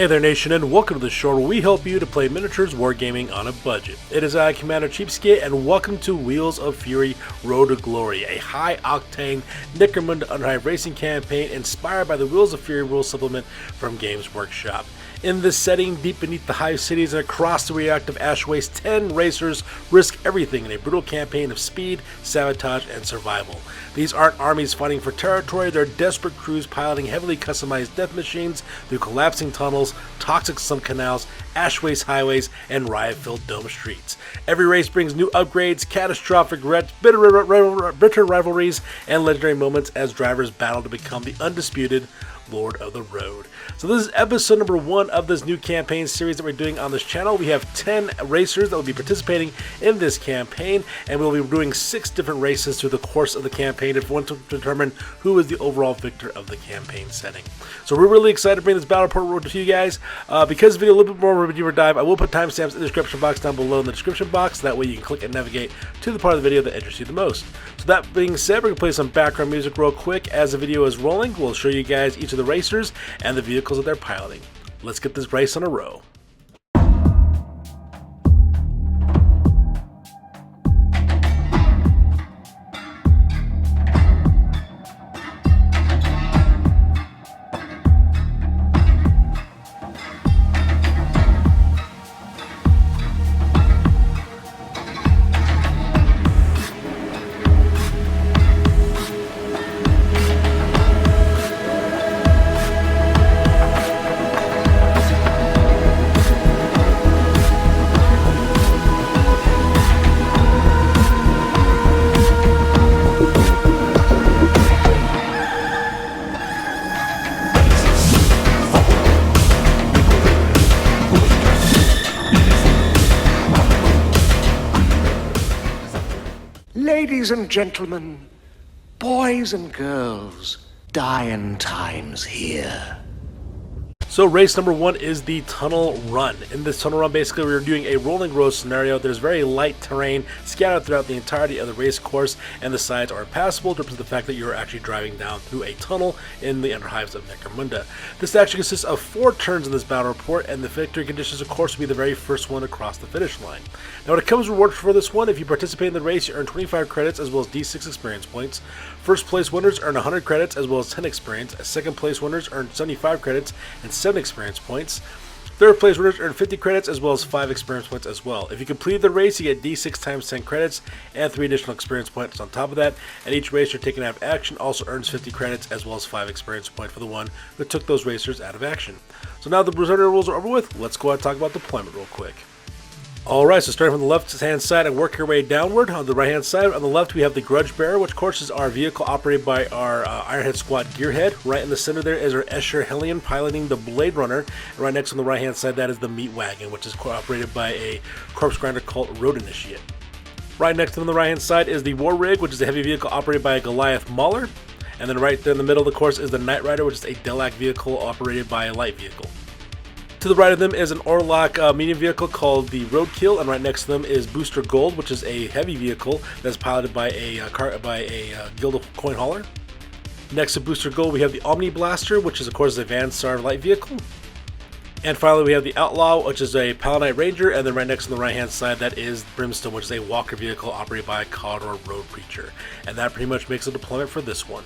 Hey there nation, and welcome to the show where we help you to play miniatures wargaming on a budget. It is I, Commander Cheapskate, and welcome to Wheels of Fury Road to Glory, a high-octane Necromunda Underhive Racing Campaign inspired by the Wheels of Fury rule supplement from Games Workshop. In this setting, deep beneath the hive cities and across the radioactive ash waste, 10 racers risk everything in a brutal campaign of speed, sabotage, and survival. These aren't armies fighting for territory, they're desperate crews piloting heavily customized death machines through collapsing tunnels, toxic sump canals, ash waste highways, and riot-filled dome streets. Every race brings new upgrades, catastrophic wrecks, bitter rivalries, and legendary moments as drivers battle to become the undisputed Lord of the Road. So this is episode number 1 of this new campaign series that we're doing on this channel. We have 10 racers that will be participating in this campaign, and we'll be doing 6 different races through the course of the campaign if we want to determine who is the overall victor of the campaign setting. So we're really excited to bring this battle report to you guys. Because of a little bit more of a deeper dive, I will put timestamps in the description box down below in the description box. That way you can click and navigate to the part of the video that interests you the most. So that being said, we're going to play some background music real quick as the video is rolling. We'll show you guys each of the racers and the vehicles that they're piloting. Let's get this race on a roll. Ladies and gentlemen, boys and girls, dying times here. So race number 1 is the tunnel run. In this tunnel run, basically we're doing a rolling road scenario. There's very light terrain scattered throughout the entirety of the race course, and the sides are passable to represent the fact that you're actually driving down through a tunnel in the Underhives of Necromunda. This actually consists of 4 turns in this battle report, and the victory conditions, of course, will be the very first one across the finish line. Now, when it comes to rewards for this one, if you participate in the race, you earn 25 credits as well as D6 experience points. First place winners earn 100 credits as well as 10 experience. Second place winners earn 75 credits and 7 experience points. Third place winners earn 50 credits as well as 5 experience points as well. If you complete the race, you get D6 times 10 credits and 3 additional experience points on top of that. And each racer taken out of action also earns 50 credits as well as 5 experience points for the one who took those racers out of action. So now the rules are over with, let's go out and talk about deployment real quick. Alright, so starting from the left-hand side and work your way downward. On the right-hand side, on the left, we have the Grudge Bearer, which of course is our vehicle operated by our Ironhead Squad Gearhead. Right in the center there is our Escher Hellion piloting the Blade Runner. And right next on the right-hand side, that is the Meat Wagon, which is operated by a corpse grinder called Road Initiate. Right next to them on the right-hand side is the War Rig, which is a heavy vehicle operated by a Goliath Mauler. And then right there in the middle of the course is the Knight Rider, which is a Delac vehicle operated by a light vehicle. To the right of them is an Orlok medium vehicle called the Roadkill, and right next to them is Booster Gold, which is a heavy vehicle that's piloted by a Guild of Coin Hauler. Next to Booster Gold, we have the Omni Blaster, which is of course a Vansar light vehicle. And finally, we have the Outlaw, which is a Paladin Ranger, and then right next on the right-hand side, that is Brimstone, which is a Walker vehicle operated by a Commodore Road Preacher. And that pretty much makes the deployment for this one.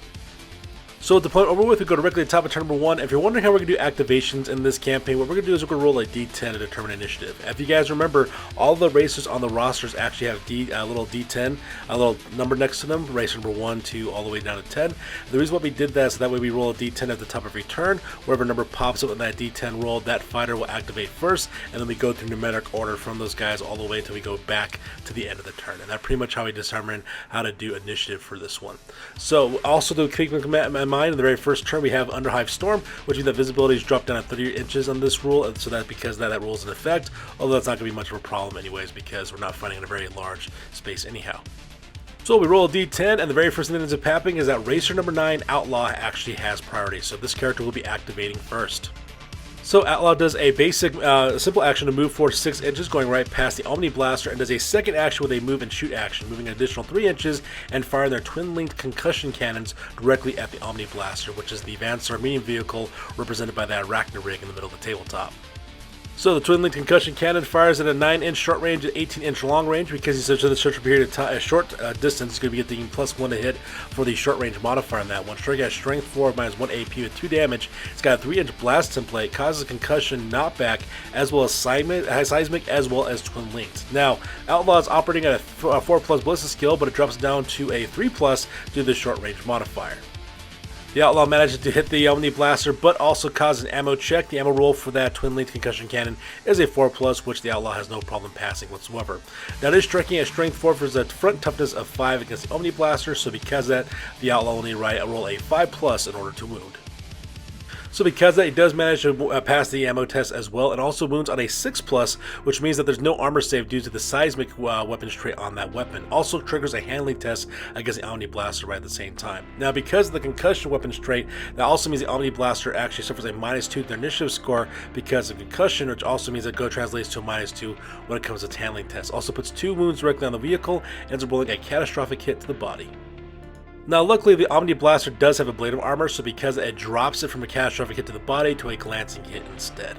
So with the deployment over with, we go directly to the top of turn number 1. If you're wondering how we're going to do activations in this campaign, what we're going to do is we're going to roll a d10 to determine initiative. If you guys remember, all the racers on the rosters actually have a little d10, a little number next to them, racer number 1 to all the way down to 10. The reason why we did that is so that way we roll a d10 at the top of every turn. Wherever number pops up in that d10 roll, that fighter will activate first, and then we go through numeric order from those guys all the way until we go back to the end of the turn. And that's pretty much how we determine how to do initiative for this one. So also to keep in mind, in the very first turn we have Underhive Storm, which means that visibility is dropped down at 30 inches on this rule, and so that's because that rule is in effect, although that's not going to be much of a problem anyways because we're not fighting in a very large space anyhow. So we roll a d10, and the very first thing that ends up happening is that racer number 9, Outlaw, actually has priority, so this character will be activating first. So Outlaw does a basic, simple action to move forward 6 inches, going right past the Omni Blaster, and does a second action with a move and shoot action, moving an additional 3 inches and firing their twin-linked concussion cannons directly at the Omni Blaster, which is the advanced Armenian vehicle represented by that arachne rig in the middle of the tabletop. So the twin-linked concussion cannon fires at a 9-inch short range and 18-inch long range. Because he's such a short period of time, a short distance, he's going to be getting +1 to hit for the short range modifier on that one. Striking at strength 4 -1 AP with 2 damage. It's got a 3-inch blast template, causes a concussion, knockback, as well as seismic, as well as twin-linked. Now, Outlaw is operating at a 4+ ballistic skill, but it drops down to a 3+ due to the short range modifier. The Outlaw manages to hit the Omni Blaster, but also causes an ammo check. The ammo roll for that twin-linked concussion cannon is a 4+, which the Outlaw has no problem passing whatsoever. Now, it is striking at strength 4 for his front toughness of 5 against the Omni Blaster, so because of that, the Outlaw will need to roll a 5+ in order to wound. So because that, he does manage to pass the ammo test as well, and also wounds on a 6+, which means that there's no armor save due to the seismic weapons trait on that weapon. Also triggers a handling test against the Omni Blaster right at the same time. Now, because of the concussion weapons trait, that also means the Omni Blaster actually suffers a -2 to their initiative score because of concussion, which also means that translates to a -2 when it comes to its handling test. Also puts 2 wounds directly on the vehicle, and ends up rolling a catastrophic hit to the body. Now, luckily, the Omni Blaster does have a blade of armor, so because it drops it from a catastrophic hit to the body to a glancing hit instead.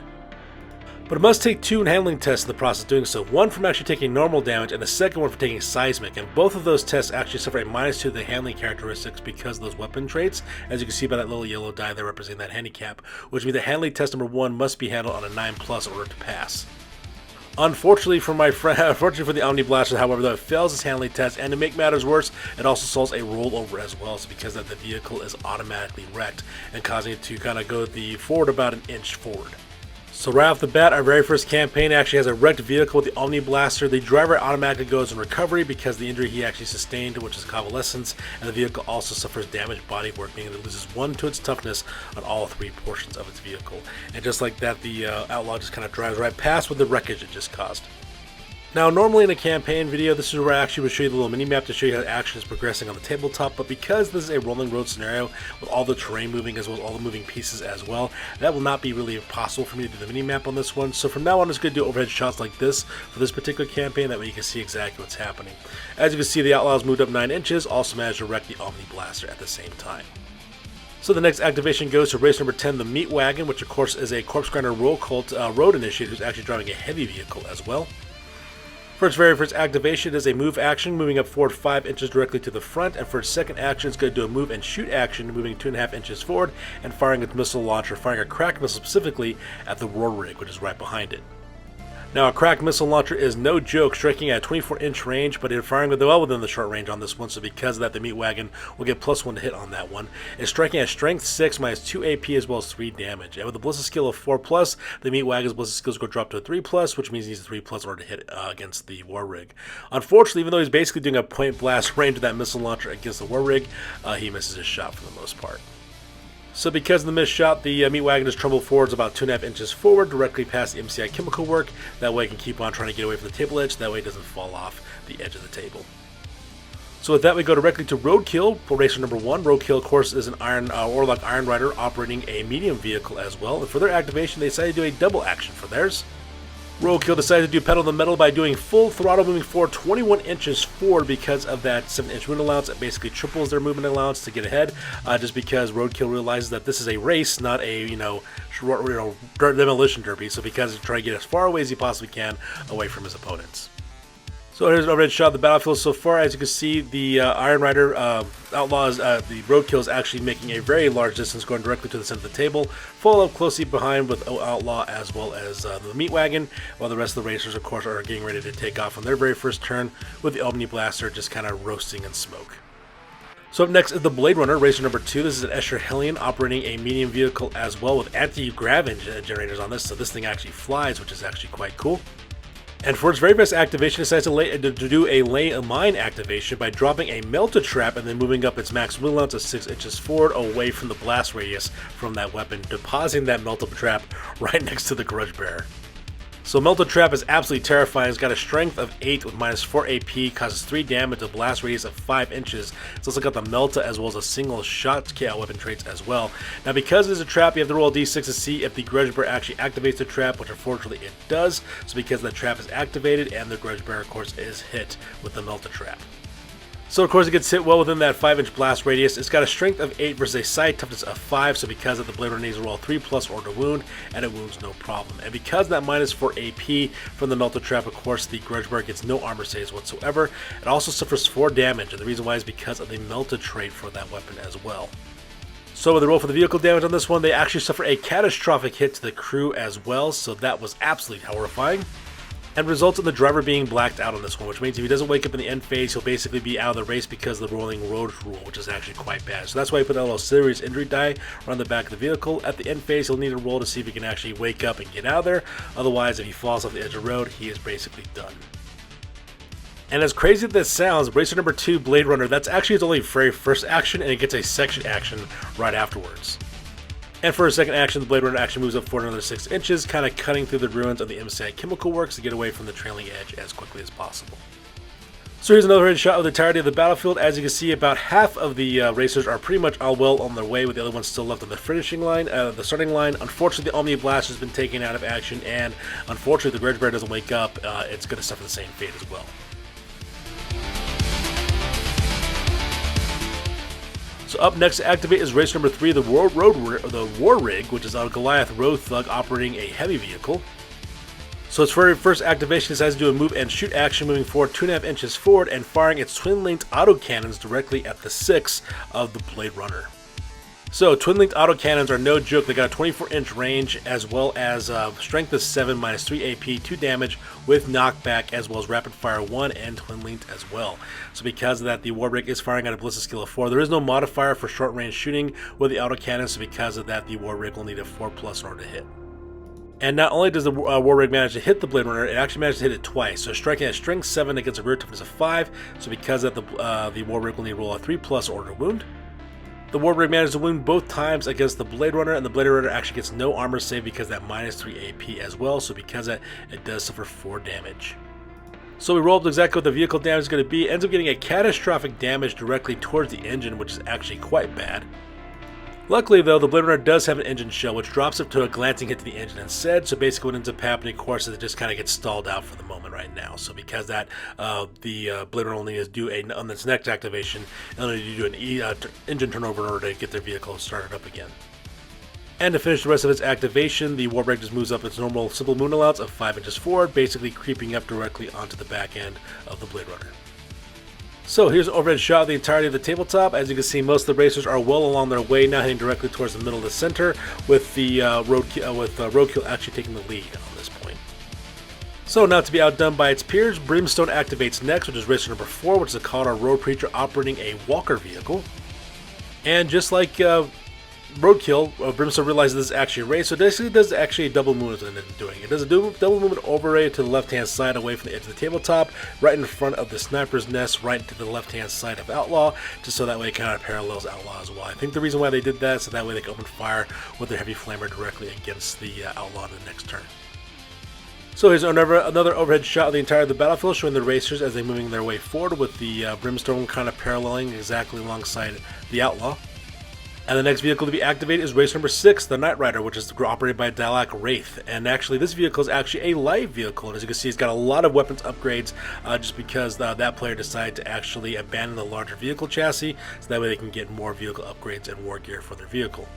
But it must take 2 handling tests in the process of doing so. One from actually taking normal damage, and the second one for taking seismic. And both of those tests actually suffer a -2 to the handling characteristics because of those weapon traits, as you can see by that little yellow die there representing that handicap, which means that handling test number 1 must be handled on a 9+ in order to pass. Unfortunately for the Omni Blaster, however, though, it fails its handling test, and to make matters worse, it also solves a rollover as well, so because that the vehicle is automatically wrecked and causing it to kind of go forward about an inch forward. So right off the bat, our very first campaign actually has a wrecked vehicle with the Omni Blaster. The driver automatically goes in recovery because the injury he actually sustained, which is convalescence, and the vehicle also suffers damaged bodywork, meaning it loses 1 to its toughness on all 3 portions of its vehicle. And just like that, the Outlaw just kind of drives right past with the wreckage it just caused. Now, normally in a campaign video, this is where I actually would show you the little mini-map to show you how the action is progressing on the tabletop, but because this is a rolling road scenario with all the terrain moving as well as all the moving pieces as well, that will not be really possible for me to do the mini-map on this one. So from now on, I'm just going to do overhead shots like this for this particular campaign, that way you can see exactly what's happening. As you can see, the Outlaws moved up 9 inches, also managed to wreck the Omni Blaster at the same time. So the next activation goes to race number 10, the Meat Wagon, which of course is a Corpse Grinder road initiative who's actually driving a heavy vehicle as well. For its very first activation, it is a move action, moving up forward 5 inches directly to the front, and for its second action, it's going to do a move and shoot action, moving 2.5 inches forward and firing its missile launcher, firing a crack missile specifically at the war rig, which is right behind it. Now, a cracked missile launcher is no joke, striking at a 24-inch range, but it's firing well within the short range on this one, so because of that, the Meat Wagon will get +1 to hit on that one. It's striking at strength 6 -2 AP as well as 3 damage. And with a ballistic skill of 4+, the Meat Wagon's ballistic skills go drop to a 3+, which means he needs a 3+ in order to hit against the war rig. Unfortunately, even though he's basically doing a point blast range of that missile launcher against the war rig, he misses his shot for the most part. So because of the missed shot, the Meat Wagon just trundled forwards about 2.5 inches forward, directly past the MCI chemical work. That way it can keep on trying to get away from the table edge, that way it doesn't fall off the edge of the table. So with that, we go directly to Roadkill for racer number 1. Roadkill, of course, is an Orlok Iron Rider operating a medium vehicle as well. And for their activation, they decided to do a double action for theirs. Roadkill decided to do pedal to the metal by doing full throttle, moving forward 21 inches forward because of that 7-inch movement allowance. It basically triples their movement allowance to get ahead, just because Roadkill realizes that this is a race, not a demolition derby. So because he's trying to get as far away as he possibly can away from his opponents. So here's an overhead shot of the battlefield so far. As you can see, the Iron Rider Outlaws, the Roadkill is actually making a very large distance, going directly to the center of the table, followed up closely behind with Outlaw as well as the Meat Wagon, while the rest of the racers, of course, are getting ready to take off on their very first turn with the Omni Blaster just kind of roasting in smoke. So up next is the Blade Runner, racer number 2. This is an Escher Hellion operating a medium vehicle as well with anti-grav generators on this, so this thing actually flies, which is actually quite cool. And for its very best activation, it decides to do a lay a mine activation by dropping a melta trap and then moving up its max wheel allowance of 6 inches forward away from the blast radius from that weapon, depositing that melta trap right next to the Grudge Bearer. So Melta Trap is absolutely terrifying. It's got a strength of 8 with -4 AP, causes 3 damage, a blast radius of 5 inches. It's also got the Melta as well as a single shot weapon traits as well. Now because it is a trap, you have to roll a d6 to see if the Grudge Bearer actually activates the trap, which unfortunately it does. So because the trap is activated and the Grudge Bearer of course is hit with the Melta Trap. So of course it gets hit well within that 5-inch blast radius. It's got a strength of 8 versus a side toughness of 5, so because of the Blade Runner needs to roll 3+ or to wound, and it wounds no problem. And because of that -4 AP from the Melta Trap, of course the Grudge Bearer gets no armor saves whatsoever. It also suffers 4 damage, and the reason why is because of the Melta trait for that weapon as well. So with the roll for the vehicle damage on this one, they actually suffer a catastrophic hit to the crew as well, so that was absolutely horrifying. And results in the driver being blacked out on this one, which means if he doesn't wake up in the end phase, he'll basically be out of the race because of the rolling road rule, which is actually quite bad. So that's why he put that little serious injury die around the back of the vehicle. At the end phase, he'll need a roll to see if he can actually wake up and get out of there. Otherwise, if he falls off the edge of the road, he is basically done. And as crazy as this sounds, Racer number 2, Blade Runner, that's actually its only very first action, and it gets a section action right afterwards. And for a second action, the Blade Runner actually moves up forward another 6 inches, kind of cutting through the ruins of the MCI Chemical Works to get away from the trailing edge as quickly as possible. So here's another headshot of the entirety of the battlefield. As you can see, about half of the racers are pretty much all well on their way, with the other ones still left on the finishing line, the starting line. Unfortunately, the Omni Blast has been taken out of action, and unfortunately, the Grudge Bearer doesn't wake up. It's going to suffer the same fate as well. So up next to activate is race number 3, the War Rig, which is a Goliath Road Thug operating a heavy vehicle. So its very first activation decides to do a move and shoot action, moving forward 2.5 inches forward and firing its twin-linked autocannons directly at the 6 of the Blade Runner. So twin-linked autocannons are no joke. They got a 24-inch range as well as strength of 7, -3 AP, 2 damage with knockback, as well as rapid fire 1 and twin-linked as well. So because of that, the War Rig is firing at a ballistic skill of 4. There is no modifier for short-range shooting with the autocannon, so because of that, the War Rig will need a 4+ in order to hit. And not only does the War Rig manage to hit the Blade Runner, it actually managed to hit it twice. So striking at strength 7 against a rear toughness of 5. So because of that, the War Rig will need to roll a 3+ order to wound. The War Rig managed to wound both times against the Blade Runner, and the Blade Runner actually gets no armor save because of that -3 AP as well. So because of that, it does suffer 4 damage. So we roll up exactly what the vehicle damage is going to be. Ends up getting a catastrophic damage directly towards the engine, which is actually quite bad. Luckily though, the Blade Runner does have an engine shell, which drops up to a glancing hit to the engine instead. So basically what ends up happening, of course, is it just kind of gets stalled out for the moment right now. So because that, the Blade Runner only needs to do on its next activation, and only need to do an engine turnover in order to get their vehicle started up again. And to finish the rest of its activation, the War Rig just moves up its normal simple moon allowance of 5 inches forward, basically creeping up directly onto the back end of the Blade Runner. So here's an overhead shot of the entirety of the tabletop. As you can see, most of the racers are well along their way, now heading directly towards the middle of the center, with the Roadkill actually taking the lead on this point. So now to be outdone by its peers, Brimstone activates next, which is racer number 4, which is a Colorado Road Preacher operating a walker vehicle. And just like Roadkill, Brimstone realizes this is actually a race, so basically it does actually a double movement that it's doing. It does a double movement overray to the left-hand side away from the edge of the tabletop, right in front of the sniper's nest, right to the left-hand side of Outlaw, just so that way it kind of parallels Outlaw as well. I think the reason why they did that is so that way they can open fire with their heavy flamer directly against the Outlaw in the next turn. So here's another overhead shot of the entire of the battlefield, showing the racers as they're moving their way forward, with the Brimstone kind of paralleling exactly alongside the Outlaw. And the next vehicle to be activated is race number 6, the Night Rider, which is operated by Dalak Wraith. And actually, this vehicle is actually a light vehicle. And as you can see, it's got a lot of weapons upgrades just because that player decided to actually abandon the larger vehicle chassis, so that way they can get more vehicle upgrades and war gear for their vehicle.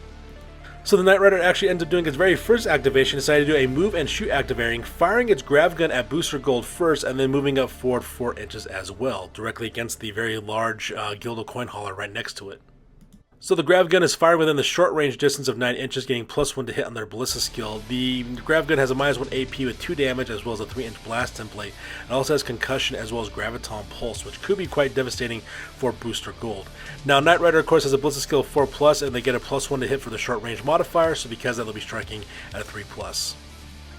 So the Night Rider actually ends up doing its very first activation, decided to do a move and shoot activating, firing its grav gun at Booster Gold first, and then moving up forward 4 inches as well, directly against the very large Gildo coin hauler right next to it. So the grav gun is fired within the short range distance of 9 inches, getting +1 to hit on their ballista skill. The grav gun has a -1 AP with 2 damage, as well as a 3-inch blast template. It also has concussion as well as graviton pulse, which could be quite devastating for Booster Gold. Now Night Rider of course has a ballista skill of 4+, and they get a +1 to hit for the short range modifier, so because of that they'll be striking at a 3+.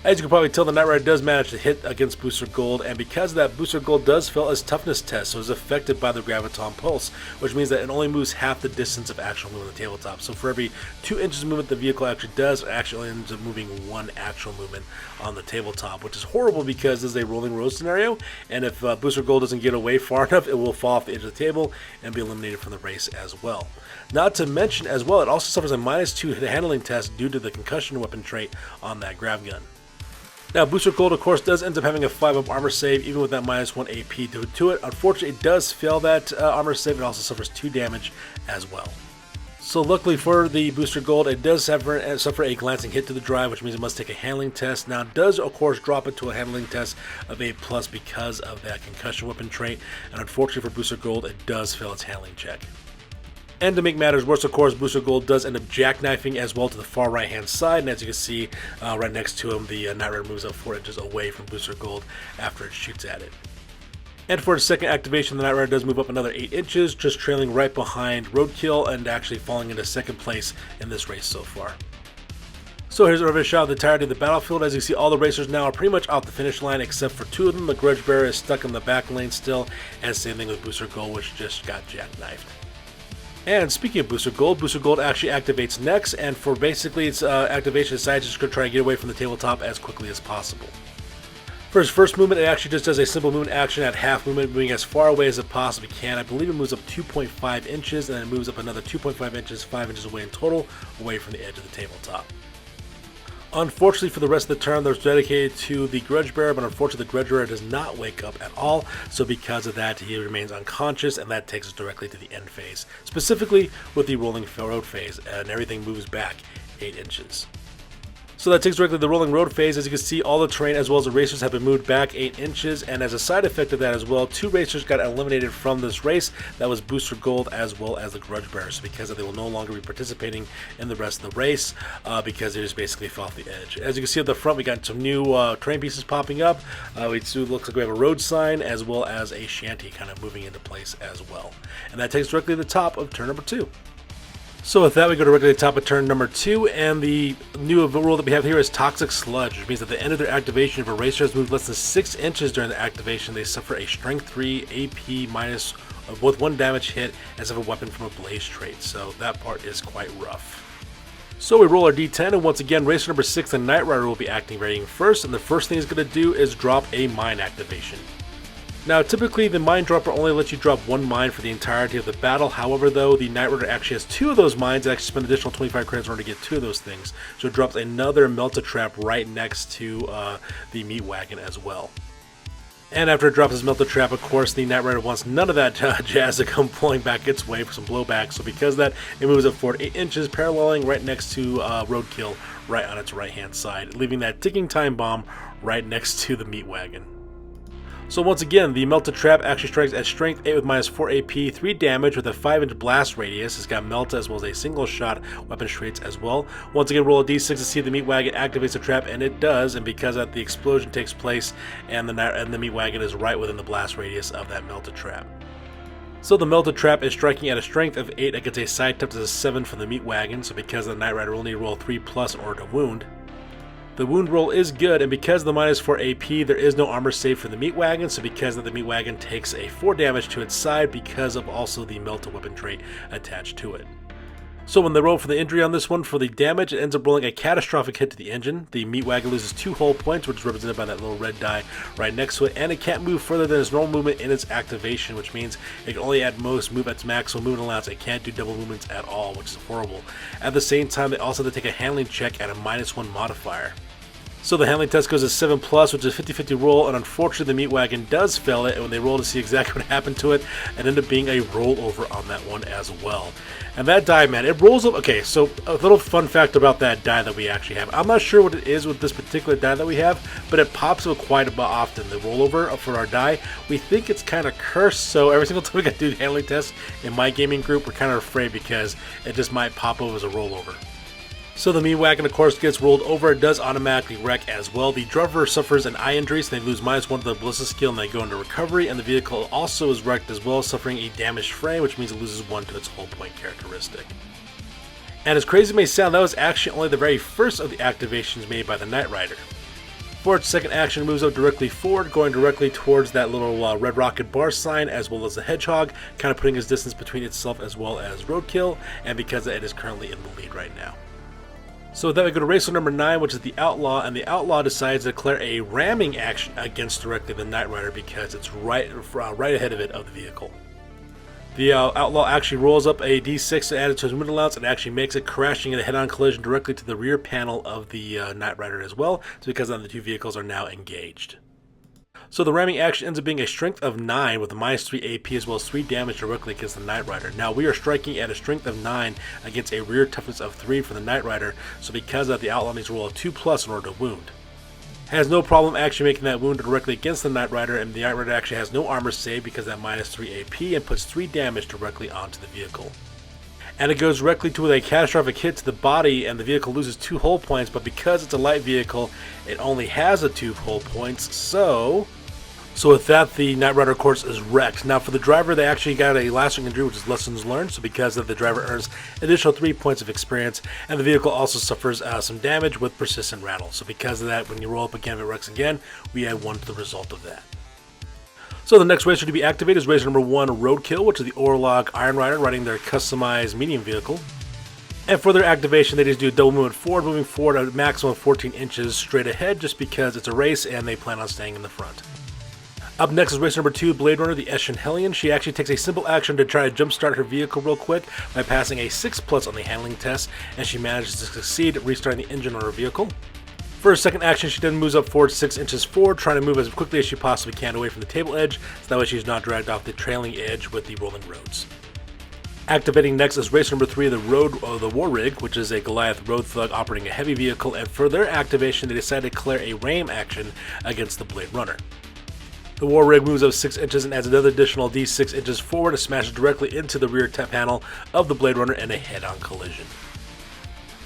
As you can probably tell, the Knight Rider does manage to hit against Booster Gold, and because of that, Booster Gold does fail its toughness test, so it's affected by the Graviton Pulse, which means that it only moves half the distance of actual movement on the tabletop. So for every 2 inches of movement the vehicle actually does, it actually ends up moving 1 actual movement on the tabletop, which is horrible because this is a rolling road scenario, and if Booster Gold doesn't get away far enough, it will fall off the edge of the table and be eliminated from the race as well. Not to mention as well, it also suffers a -2 handling test due to the concussion weapon trait on that grav gun. Now, Booster Gold, of course, does end up having a 5-up armor save, even with that -1 AP to it. Unfortunately, it does fail that armor save. It also suffers 2 damage as well. So luckily for the Booster Gold, it does suffer a glancing hit to the drive, which means it must take a handling test. Now, it does, of course, drop it to a handling test of A+ because of that concussion weapon trait. And unfortunately for Booster Gold, it does fail its handling check. And to make matters worse, of course, Booster Gold does end up jackknifing as well to the far right-hand side. And as you can see, right next to him, the Knight Rider moves up 4 inches away from Booster Gold after it shoots at it. And for its second activation, the Knight Rider does move up another 8 inches, just trailing right behind Roadkill and actually falling into second place in this race so far. So here's a reverse shot of the entirety of the battlefield. As you see, all the racers now are pretty much off the finish line except for 2 of them. The Grudge Bearer is stuck in the back lane still, and same thing with Booster Gold, which just got jackknifed. And speaking of Booster Gold actually activates next, and for basically its activation, it decides it's going to try to get away from the tabletop as quickly as possible. For its first movement, it actually just does a simple movement action at half movement, moving as far away as it possibly can. I believe it moves up 2.5 inches, and then it moves up another 2.5 inches, 5 inches away in total, away from the edge of the tabletop. Unfortunately for the rest of the turn, there's dedicated to the Grudge Bearer, but unfortunately the Grudge Bearer does not wake up at all, so because of that he remains unconscious, and that takes us directly to the end phase, specifically with the rolling road phase, and everything moves back 8 inches. So that takes directly to the rolling road phase. As you can see, all the terrain as well as the racers have been moved back 8 inches, and as a side effect of that as well, 2 racers got eliminated from this race. That was Booster Gold as well as the Grudge Bearers, because they will no longer be participating in the rest of the race because they just basically fell off the edge. As you can see at the front, we got some new terrain pieces popping up. It looks like we have a road sign as well as a shanty kind of moving into place as well. And that takes directly to the top of turn number 2. So with that, we go directly to the top of turn number 2, and the new rule that we have here is Toxic Sludge, which means at the end of their activation, if a racer has moved less than 6 inches during the activation, they suffer a Strength 3 AP minus with 1 damage hit as of a weapon from a Blaze trait, so that part is quite rough. So we roll our d10, and once again, racer number 6, the Knight Rider, will be activating first, and the first thing he's going to do is drop a mine activation. Now, typically, the mine dropper only lets you drop 1 mine for the entirety of the battle. However, though, the Knight Rider actually has 2 of those mines and actually spend an additional 25 credits in order to get 2 of those things. So it drops another Melt-A-Trap right next to the meat wagon as well. And after it drops his Melt-A-Trap, of course, the Knight Rider wants none of that jazz to come pulling back its way for some blowback. So because of that, it moves up forward 8 inches, paralleling right next to Roadkill right on its right-hand side, leaving that ticking time bomb right next to the meat wagon. So once again, the Melt-A-Trap actually strikes at Strength 8 with -4 AP, 3 damage with a 5-inch blast radius. It's got Melt as well as a single shot weapon traits as well. Once again, roll a d6 to see if the meat wagon activates the trap, and it does, and because of that, the explosion takes place, and the meat wagon is right within the blast radius of that Melt-A-Trap. So the Melt-A-Trap is striking at a Strength of 8 against a side toughness of 7 from the meat wagon, so because the Knight Rider will only roll 3+ in order to wound. The wound roll is good, and because of the -4 AP, there is no armor save for the meat wagon, so because of the meat wagon takes a 4 damage to its side because of also the Melt-A-Weapon trait attached to it. So when they roll for the injury on this one, for the damage, it ends up rolling a catastrophic hit to the engine. The meat wagon loses 2 hull points, which is represented by that little red die right next to it, and it can't move further than its normal movement in its activation, which means it can only at most move at its maximum movement allowance. It can't do double movements at all, which is horrible. At the same time, they also have to take a handling check at a -1 modifier. So the handling test goes to 7+, which is a 50-50 roll, and unfortunately the meat wagon does fail it, and when they roll to see exactly what happened to it, it ended up being a rollover on that one as well. And that die, man, it rolls up. Okay, so a little fun fact about that die that we actually have. I'm not sure what it is with this particular die that we have, but it pops up quite a bit often, the rollover for our die. We think it's kind of cursed, so every single time we got to do the handling test in my gaming group, we're kind of afraid because it just might pop over as a rollover. So the meat wagon, of course, gets rolled over. It does automatically wreck as well. The driver suffers an eye injury, so they lose -1 to the ballistic skill and they go into recovery. And the vehicle also is wrecked as well, suffering a damaged frame, which means it loses 1 to its hull point characteristic. And as crazy as it may sound, that was actually only the very first of the activations made by the Knight Rider. For its second action, moves up directly forward, going directly towards that little red rocket bar sign, as well as the hedgehog, kind of putting its distance between itself as well as roadkill, and because it is currently in the lead right now. So with that, we go to racer number 9, which is the Outlaw, and the Outlaw decides to declare a ramming action against directly the Knight Rider because it's right ahead of it of the vehicle. The Outlaw actually rolls up a d6 to add it to his movement allowance and actually makes it, crashing in a head-on collision directly to the rear panel of the Knight Rider as well, so because the two vehicles are now engaged. So the ramming action ends up being a strength of 9 with a -3 AP as well as 3 damage directly against the Knight Rider. Now we are striking at a strength of 9 against a rear toughness of 3 for the Knight Rider, so because of that, the Outlaw needs to roll a 2+ in order to wound. Has no problem actually making that wound directly against the Knight Rider, and the Knight Rider actually has no armor save because of that -3 AP and puts 3 damage directly onto the vehicle. And it goes directly to a catastrophic hit to the body, and the vehicle loses 2 hull points, but because it's a light vehicle, it only has 2 hull points, so with that, the Knight Rider, of course, is wrecked. Now, for the driver, they actually got a lasting injury, which is lessons learned. So because of the driver earns additional 3 points of experience, and the vehicle also suffers some damage with persistent rattle. So because of that, when you roll up again, if it wrecks again, we add 1 to the result of that. So the next racer to be activated is racer number 1, Roadkill, which is the Orlog Iron Rider riding their customized medium vehicle. And for their activation, they just do a double movement forward, moving forward at a maximum of 14 inches straight ahead, just because it's a race and they plan on staying in the front. Up next is racer number 2, Blade Runner, the Eshin Hellion. She actually takes a simple action to try to jumpstart her vehicle real quick by passing a 6+ on the handling test, and she manages to succeed at restarting the engine on her vehicle. For her second action, she then moves up forward 6 inches forward, trying to move as quickly as she possibly can away from the table edge, so that way she's not dragged off the trailing edge with the rolling roads. Activating next is racer number 3, the War Rig, which is a Goliath road thug operating a heavy vehicle, and for their activation, they decide to declare a ram action against the Blade Runner. The War Rig moves up 6 inches and adds another additional d6 inches forward to smash directly into the rear panel of the Blade Runner in a head-on collision.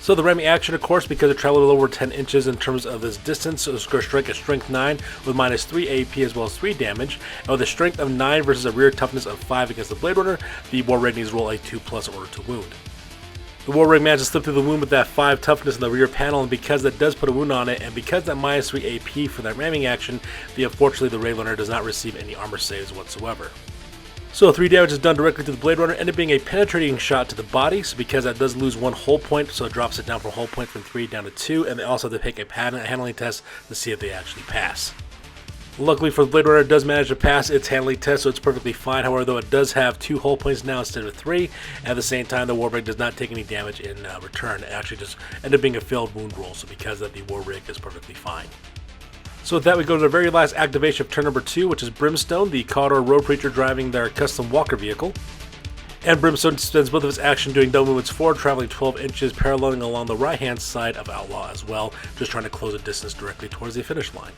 So the ramming action, of course, because it traveled over 10 inches in terms of this distance, so it's going to strike at strength 9 with -3 AP as well as 3 damage. And with a strength of 9 versus a rear toughness of 5 against the Blade Runner, the War Rig needs to roll a 2+ in order to wound. The War Rig manages to slip through the wound with that 5 toughness in the rear panel, and because that does put a wound on it, and because that -3 AP for that ramming action, unfortunately the Raid Runner does not receive any armor saves whatsoever. So 3 damage is done directly to the Blade Runner, ended up being a penetrating shot to the body, so because that does lose 1 hull point, so it drops it down from hull point from 3 down to 2, and they also have to take a handling test to see if they actually pass. Luckily for the Blade Runner, it does manage to pass its handling test, so it's perfectly fine. However, though, it does have 2 hull points now instead of 3. At the same time, the War Rig does not take any damage in return. It actually just ended up being a failed wound roll, so because of that, the War Rig is perfectly fine. So with that, we go to the very last activation of turn number 2, which is Brimstone, the Cawdor Road Preacher driving their custom walker vehicle. And Brimstone spends both of its action doing double movements forward, traveling 12 inches, paralleling along the right-hand side of Outlaw as well, just trying to close a distance directly towards the finish line.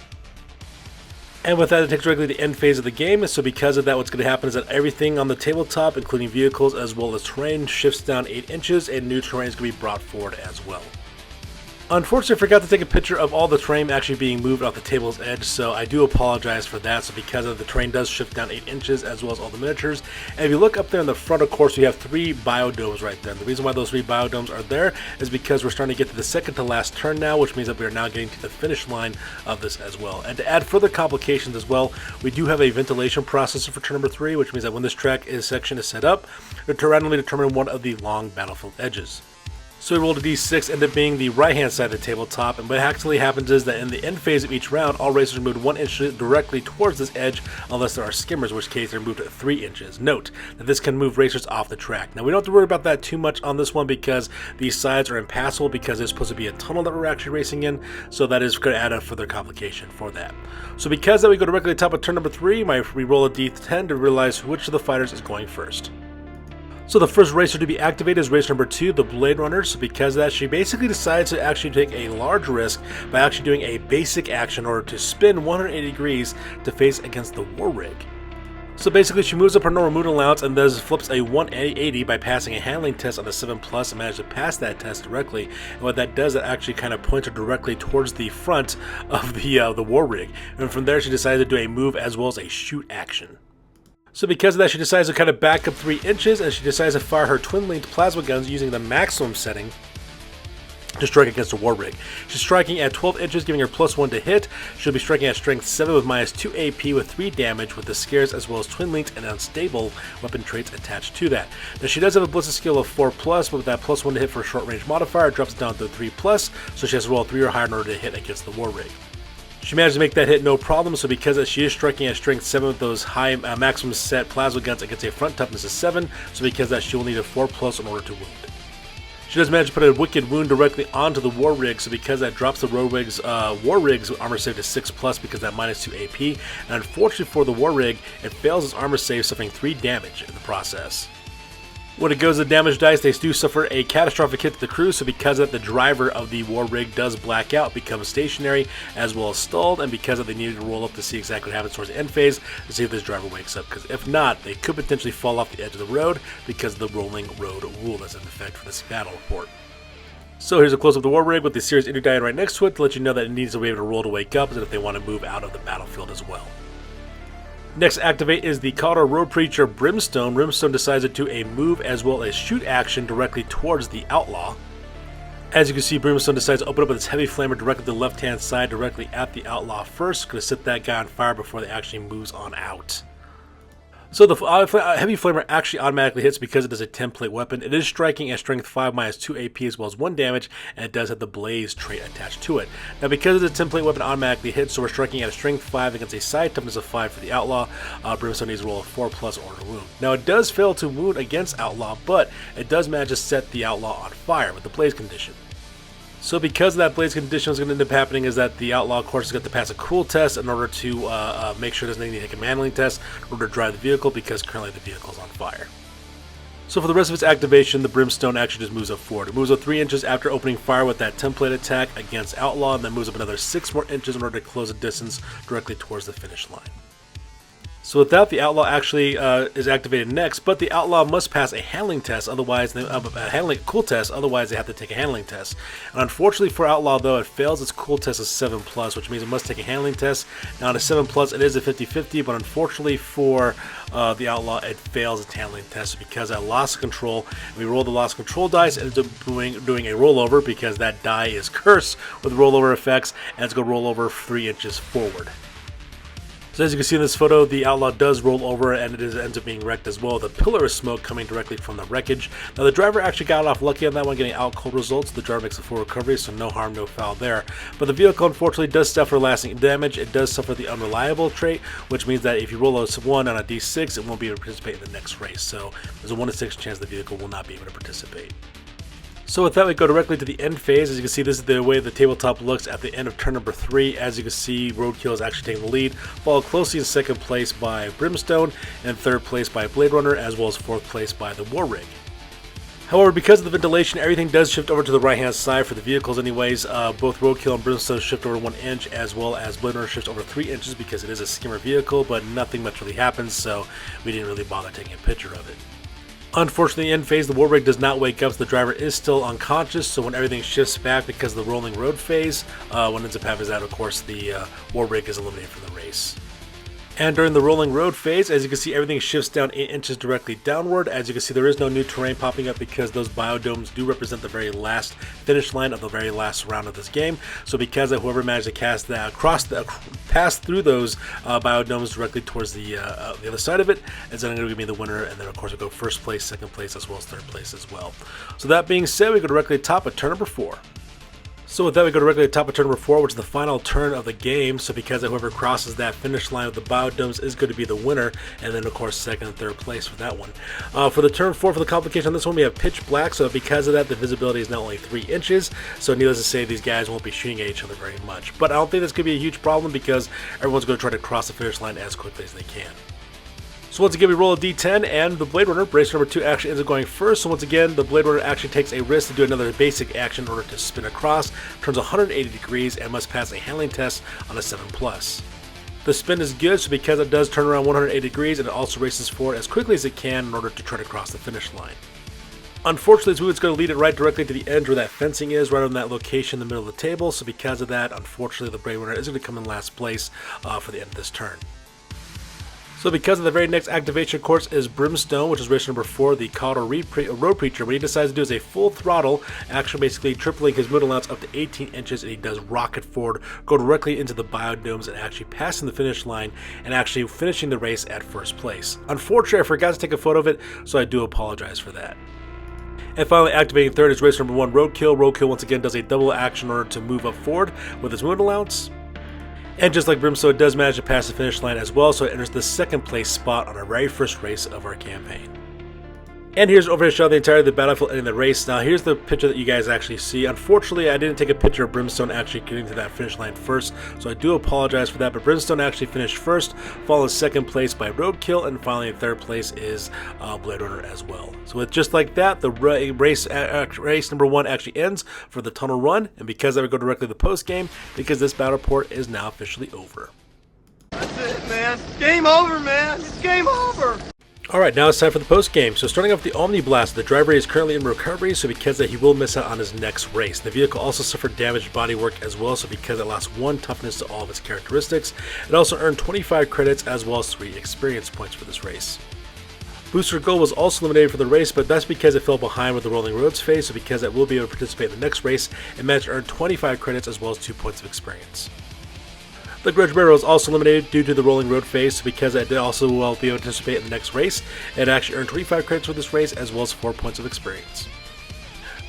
And with that, it takes directly to the end phase of the game, so because of that, what's going to happen is that everything on the tabletop, including vehicles as well as terrain, shifts down 8 inches, and new terrain is going to be brought forward as well. Unfortunately, I forgot to take a picture of all the terrain actually being moved off the table's edge, so I do apologize for that. So because of the terrain does shift down 8 inches, as well as all the miniatures. And if you look up there in the front, of course, you have 3 biodomes right there. And the reason why those 3 biodomes are there is because we're starting to get to the second to last turn now, which means that we are now getting to the finish line of this as well. And to add further complications as well, we do have a ventilation processor for turn number 3, which means that when this section is set up, it will randomly determine one of the long battlefield edges. So we rolled a d6, ended up being the right-hand side of the tabletop, and what actually happens is that in the end phase of each round, all racers are moved 1 inch directly towards this edge, unless there are skimmers, in which case they're moved 3 inches. Note that this can move racers off the track. Now, we don't have to worry about that too much on this one because these sides are impassable because there's supposed to be a tunnel that we're actually racing in, so that is going to add a further complication for that. So because that, we go directly to the top of turn number 3, we roll a d10 to realize which of the fighters is going first. So the first racer to be activated is racer number 2, the Blade Runner. So because of that, she basically decides to actually take a large risk by actually doing a basic action in order to spin 180 degrees to face against the War Rig. So basically, she moves up her normal movement allowance and then flips a 180 by passing a handling test on the 7+ and manages to pass that test directly. And what that does, it actually kind of points her directly towards the front of the War Rig. And from there, she decides to do a move as well as a shoot action. So because of that, she decides to kind of back up 3 inches, and she decides to fire her twin-linked plasma guns using the maximum setting. to strike against a war rig. She's striking at 12 inches, giving her +1 to hit. She'll be striking at strength 7 with -2 AP with 3 damage with the scares as well as twin linked and unstable weapon traits attached to that. Now she does have a ballistic skill of 4+, but with that +1 to hit for a short range modifier, it drops it down to 3+, so she has to roll 3 or higher in order to hit against the war rig. She managed to make that hit no problem, so because she is striking at strength 7 with those high maximum set plasma guns against a front toughness of 7, so because that she will need a 4+ in order to wound. She does manage to put a wicked wound directly onto the war rig, so because that drops the war rig's armor save to 6+ because that -2 AP, and unfortunately for the war rig, it fails its armor save, suffering 3 damage in the process. When it goes to damage dice, they do suffer a catastrophic hit to the crew, so because of that, the driver of the war rig does black out, becomes stationary, as well as stalled, and because of that, they needed to roll up to see exactly what happens towards the end phase to see if this driver wakes up, because if not, they could potentially fall off the edge of the road because of the rolling road rule that's in effect for this battle report. So here's a close-up of the war rig with the serious injury diet right next to it to let you know that it needs to be able to roll to wake up, and if they want to move out of the battlefield as well. Next activate is the Colorado Road Preacher Brimstone. Brimstone decides to do a move as well as shoot action directly towards the outlaw. As you can see, Brimstone decides to open up with its heavy flamer directly to the left-hand side, directly at the outlaw first. Going to set that guy on fire before they actually moves on out. So the heavy flamer actually automatically hits because it is a template weapon. It is striking at strength 5 -2 AP as well as 1 damage, and it does have the blaze trait attached to it. Now because it's a template weapon, automatically hits, so we're striking at a strength 5 against a side toughness of 5 for the outlaw. Brimstone needs to roll a 4+ order to wound. Now it does fail to wound against outlaw, but it does manage to set the outlaw on fire with the blaze condition. So because of that blaze condition, what's going to end up happening is that the outlaw, of course, is going to pass a cool test in order to make sure there's any hit handling test in order to drive the vehicle, because currently the vehicle is on fire. So for the rest of its activation, the Brimstone actually just moves up forward. It moves up 3 inches after opening fire with that template attack against outlaw, and then moves up another 6 more inches in order to close the distance directly towards the finish line. So with that, the outlaw actually is activated next, but the outlaw must pass a handling test, otherwise a cool test, otherwise they have to take a handling test. And unfortunately for outlaw, though, it fails its cool test of 7+, which means it must take a handling test. Now on a 7+, it is a 50-50, but unfortunately for the outlaw, it fails its handling test because I lost control. And we roll the lost control dice and ends up doing a rollover because that die is cursed with rollover effects, and it's going to roll over 3 inches forward. So as you can see in this photo, the outlaw does roll over, and it ends up being wrecked as well, with a pillar of smoke coming directly from the wreckage. Now the driver actually got off lucky on that one, getting out cold results. The driver makes a full recovery, so no harm, no foul there. But the vehicle unfortunately does suffer lasting damage. It does suffer the unreliable trait, which means that if you roll a 1 on a d6, it won't be able to participate in the next race. So there's a 1 in 6 chance the vehicle will not be able to participate. So with that, we go directly to the end phase. As you can see, this is the way the tabletop looks at the end of turn number 3. As you can see, Roadkill is actually taking the lead, followed closely in second place by Brimstone, and third place by Blade Runner, as well as fourth place by the War Rig. However, because of the ventilation, everything does shift over to the right-hand side for the vehicles anyways. Both Roadkill and Brimstone shift over 1 inch, as well as Blade Runner shifts over 3 inches because it is a skimmer vehicle, but nothing much really happens, so we didn't really bother taking a picture of it. Unfortunately, in phase, the war rig does not wake up, so the driver is still unconscious, so when everything shifts back because of the rolling road phase, what ends up happening is that, of course, the war rig is eliminated from the race. And during the rolling road phase, as you can see, everything shifts down 8 inches directly downward. As you can see, there is no new terrain popping up because those biodomes do represent the very last finish line of the very last round of this game. So because of whoever managed to cast that pass through those biodomes directly towards the other side of it, is then going to be the winner. And then of course we go first place, second place, as well as third place as well. So that being said, we go directly to top of turn number 4. So with that, we go directly to the top of turn number 4, which is the final turn of the game. So because of whoever crosses that finish line with the biodomes is going to be the winner, and then of course second and third place for that one. For the turn 4, for the complication on this one, we have pitch black. So because of that, the visibility is now only 3 inches. So needless to say, these guys won't be shooting at each other very much. But I don't think this could be a huge problem because everyone's going to try to cross the finish line as quickly as they can. So once again, we roll a d10, and the Blade Runner, brace number 2, actually ends up going first. So once again, the Blade Runner actually takes a risk to do another basic action in order to spin across, turns 180 degrees, and must pass a handling test on a 7+. The spin is good, so because it does turn around 180 degrees, and it also races forward as quickly as it can in order to try to cross the finish line. Unfortunately, this move is going to lead it right directly to the edge where that fencing is, right on that location in the middle of the table. So because of that, unfortunately, the Blade Runner is going to come in last place for the end of this turn. So So because of the very next activation course is Brimstone, which is race number 4, the Colorado Road Preacher. What he decides to do is a full throttle action, basically tripling his mood allowance up to 18 inches, and he does rocket forward, go directly into the biodomes and actually passing the finish line and actually finishing the race at first place. Unfortunately, I forgot to take a photo of it, so I do apologize for that. And finally, activating third is race number 1, Roadkill. Roadkill once again does a double action in order to move up forward with his mood allowance. And just like Brimstone, it does manage to pass the finish line as well, so it enters the second place spot on our very first race of our campaign. And here's an overhead shot of the entirety of the battlefield ending the race. Now here's the picture that you guys actually see. Unfortunately, I didn't take a picture of Brimstone actually getting to that finish line first, so I do apologize for that, but Brimstone actually finished first, followed in second place by Roadkill, and finally in third place is Blade Runner as well. So with just like that, the race number 1 actually ends for the tunnel run, and because I would go directly to the post game, because this battle report is now officially over. That's it, man. Game over, man. It's game over. Alright, now it's time for the post game. So starting off with the Omni Blast, the driver is currently in recovery, so because of that he will miss out on his next race. The vehicle also suffered damaged bodywork as well, so because it lost 1 toughness to all of its characteristics. It also earned 25 credits as well as 3 experience points for this race. Booster Gold was also eliminated for the race, but that's because it fell behind with the Rolling Roads phase, so because it will be able to participate in the next race, it managed to earn 25 credits as well as 2 points of experience. The Grudge Bearer was also eliminated due to the Rolling Road phase, so because it did also be able to participate in the next race, it actually earned 25 credits for this race as well as 4 points of experience.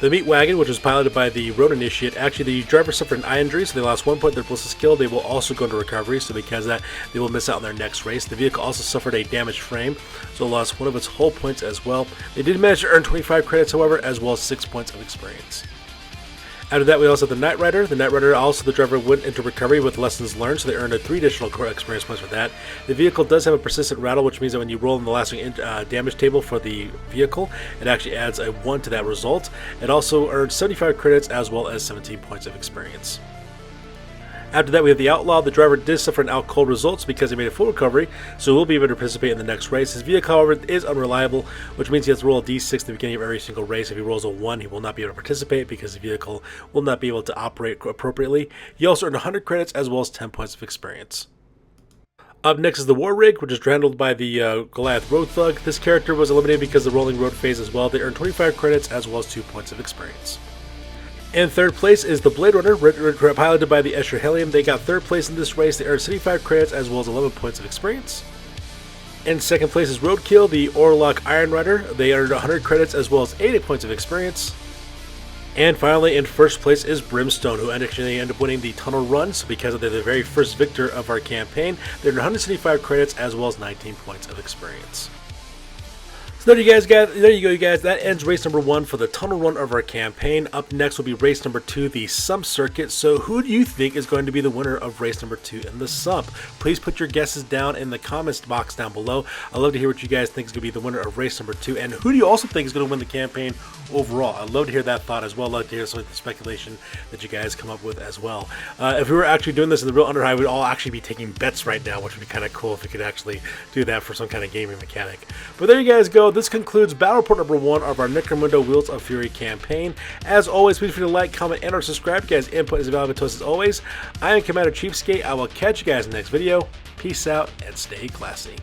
The Meat Wagon, which was piloted by the Road Initiate, actually the driver suffered an eye injury, so they lost 1 point in their Ballistic skill. They will also go into recovery, so because of that, they will miss out on their next race. The vehicle also suffered a damaged frame, so it lost 1 of its hull points as well. They did manage to earn 25 credits, however, as well as 6 points of experience. After that, we also have the Night Rider. The Night Rider, also the driver went into recovery with lessons learned, so they earned 3 additional experience points for that. The vehicle does have a persistent rattle, which means that when you roll in the lasting damage table for the vehicle, it actually adds a 1 to that result. It also earned 75 credits as well as 17 points of experience. After that, we have the Outlaw. The driver did suffer an out cold results because he made a full recovery, so he will be able to participate in the next race. His vehicle, however, is unreliable, which means he has to roll a d6 at the beginning of every single race. If he rolls a 1, he will not be able to participate because the vehicle will not be able to operate appropriately. He also earned 100 credits as well as 10 points of experience. Up next is the War Rig, which is handled by the Goliath Road Thug. This character was eliminated because of the Rolling Road phase as well. They earned 25 credits as well as 2 points of experience. In third place is the Blade Runner, piloted by the Escher Helium. They got third place in this race. They earned 75 credits as well as 11 points of experience. In second place is Roadkill, the Orlok Iron Rider. They earned 100 credits as well as 80 points of experience. And finally, in first place is Brimstone, who actually ended up winning the Tunnel Run. So because they're the very first victor of our campaign, they earned 175 credits as well as 19 points of experience. So there you go, you guys. That ends race number 1 for the tunnel run of our campaign. Up next will be race number 2, the Sump Circuit. So who do you think is going to be the winner of race number 2 in the Sump? Please put your guesses down in the comments box down below. I'd love to hear what you guys think is going to be the winner of race number 2, and who do you also think is going to win the campaign overall? I'd love to hear that thought as well. I'd love to hear some of the speculation that you guys come up with as well. If we were actually doing this in the real Underhive, we'd all actually be taking bets right now, which would be kind of cool if we could actually do that for some kind of gaming mechanic. But there you guys go. This concludes Battle Report number 1 of our Necromunda Wheels of Fury campaign. As always, please feel free to like, comment, and or subscribe. You guys' input is valuable to us as always. I am Commander Cheapskate. I will catch you guys in the next video. Peace out and stay classy.